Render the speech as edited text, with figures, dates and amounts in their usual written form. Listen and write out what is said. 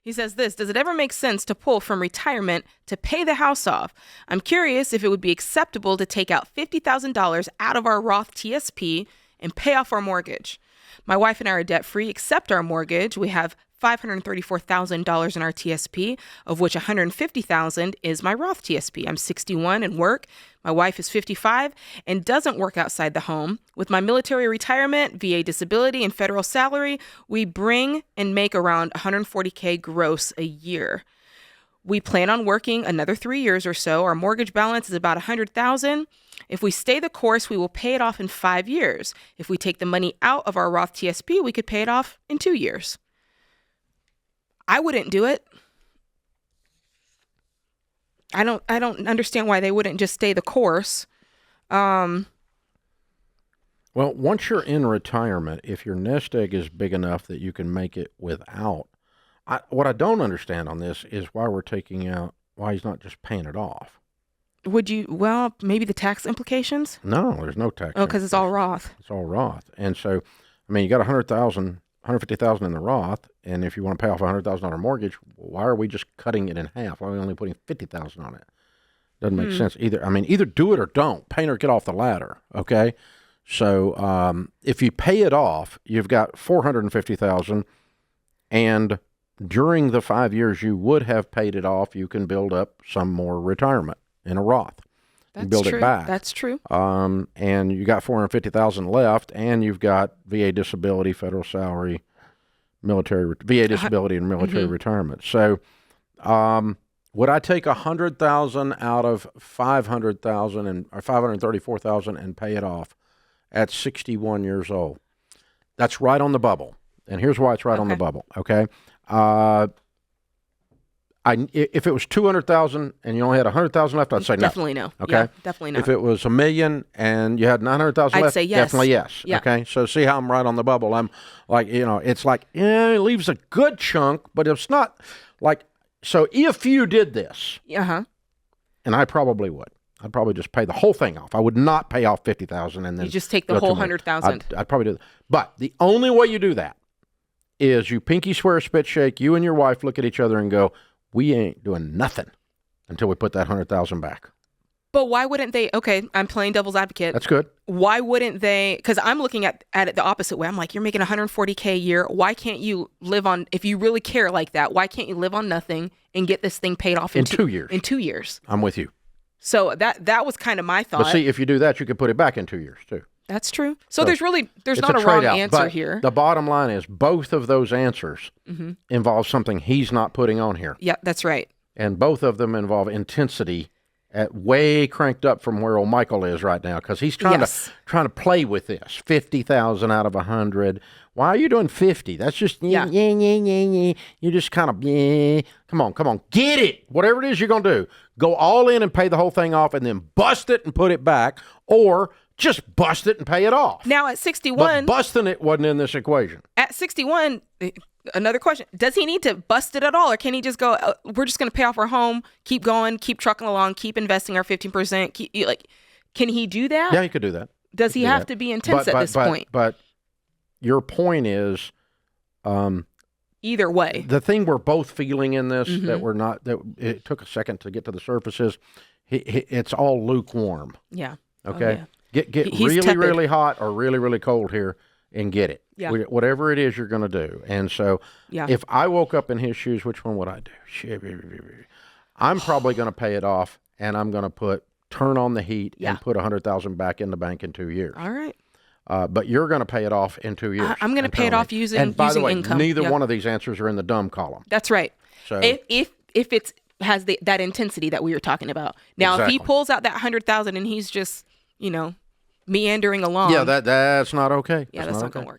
He says this, does it ever make sense to pull from retirement to pay the house off? I'm curious if it would be acceptable to take out $50,000 out of our Roth TSP and pay off our mortgage. My wife and I are debt-free except our mortgage. We have $534,000 in our TSP, of which $150,000 is my Roth TSP. I'm 61 and work. My wife is 55 and doesn't work outside the home. With my military retirement, VA disability, and federal salary, we bring and make around $140K gross a year. We plan on working another 3 years or so. Our mortgage balance is about $100,000. If we stay the course, we will pay it off in 5 years. If we take the money out of our Roth TSP, we could pay it off in 2 years. I wouldn't do it. I don't understand why they wouldn't just stay the course. Well, once you're in retirement, if your nest egg is big enough that you can make it without, what I don't understand on this is why he's not just paying it off. Well, maybe the tax implications? No, there's no tax. Oh, because it's all Roth. It's all Roth. And so, I mean, you got $150,000 in the Roth, and if you want to pay off a $100,000 mortgage, why are we just cutting it in half? Why are we only putting $50,000 on it? Doesn't make sense either. I mean, either do it or don't. Paint or get off the ladder. Okay, so if you pay it off, you've got $450,000, and during the 5 years you would have paid it off, you can build up some more retirement in a Roth. That's build true. it back. That's true. And you got $450,000 left, and you've got VA disability, federal salary, VA disability, and military retirement. So, would I take $100,000 out of $500,000 or $534,000 and pay it off at 61 years old? That's right on the bubble, and here's why it's right on the bubble. Okay. If it was $200,000 and you only had $100,000 left, I'd say no. Definitely no. Okay, yeah, definitely not. If it was $1 million and you had $900,000 left, I'd say yes. Definitely yes. Yeah. Okay, so see how I'm right on the bubble. I'm like, it's like it leaves a good chunk, but it's not like. So if you did this, and I probably would, I'd probably just pay the whole thing off. I would not pay off $50,000 and then you just take the whole $100,000. I'd probably do that. But the only way you do that is you pinky swear, spit shake. You and your wife look at each other and go, we ain't doing nothing until we put that $100,000 back. But why wouldn't they? Okay, I'm playing devil's advocate. That's good. Why wouldn't they? Because I'm looking at it the opposite way. I'm like, you're making $140K a year. Why can't you live on, if you really care like that, why can't you live on nothing and get this thing paid off in 2 years? In 2 years. I'm with you. So that was kind of my thought. But see, if you do that, you could put it back in 2 years too. That's true. So there's not a wrong trade-out, answer but here. The bottom line is both of those answers involve something he's not putting on here. Yeah, that's right. And both of them involve intensity at way cranked up from where old Michael is right now, because he's trying to play with this. 50,000 out of 100. Why are you doing 50? That's just You just kind of Come on, get it. Whatever it is you're gonna do, go all in and pay the whole thing off, and then bust it and put it back, or just bust it and pay it off. Now at 61, but busting it wasn't in this equation. At 61. Another question, does he need to bust it at all, or can he just go, we're just going to pay off our home, keep going, keep trucking along, keep investing our 15%? Can he do that? Yeah, he could do that. Does he have to be intense at this point? But your point is, either way, the thing we're both feeling in this that it took a second to get to the surface is it's all lukewarm. Yeah. Okay. Oh, yeah. Get He's really, tepid. really hot or really, really cold here and get it. Yeah. Whatever it is you're going to do. And so if I woke up in his shoes, which one would I do? I'm probably going to pay it off, and I'm going to turn on the heat and put $100,000 back in the bank in 2 years. All right. But you're going to pay it off in 2 years. I'm going to pay it off using income. And by the way, income. neither one of these answers are in the dumb column. That's right. So if it has that intensity that we were talking about. Now, if he pulls out that $100,000 and he's just, meandering along. Yeah, that's not okay. Yeah, that's not going to work.